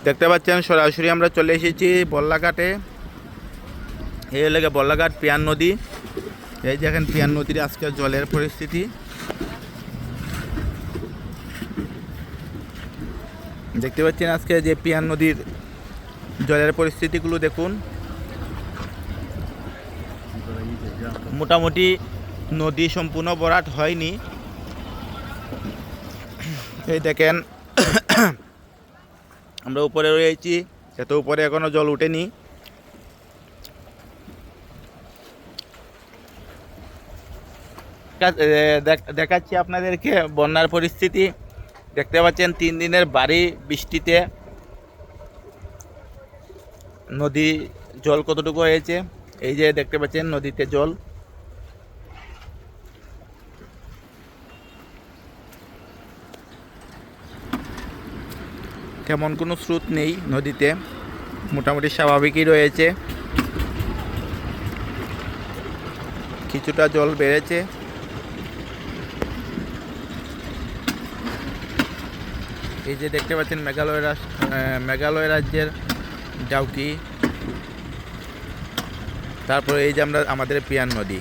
দেখতে পাচ্ছেন সরাসরি আমরা চলে এসেছি বল্লাঘাটে। এই লেগে বল্লাঘাট পিয়ান নদী। এই দেখেন পিয়ান নদীর আজকের জলের পরিস্থিতি। দেখতে পাচ্ছেন আজকে যে পিয়ান নদীর জলের পরিস্থিতিগুলো দেখুন। মোটামুটি নদী সম্পূর্ণ ভরাট হয়নি। এই দেখেন আমরা উপরে রয়েছি, এত উপরে এখনো জল উঠেনি। দেখাচ্ছি আপনাদেরকে বন্যার পরিস্থিতি। দেখতে পাচ্ছেন 3 দিনের ভারী বৃষ্টিতে নদী জল কতটুকু হয়েছে। এই যে দেখতে পাচ্ছেন নদীতে জল। তেমন কোনো স্রোত নেই নদীতে, মোটামুটি স্বাভাবিকই রয়েছে। কিছুটা জল বেড়েছে। এই যে দেখতে পাচ্ছেন মেঘালয় রাজ্যের ডাউকি। তারপরে এই যে আমাদের পিয়ান নদী।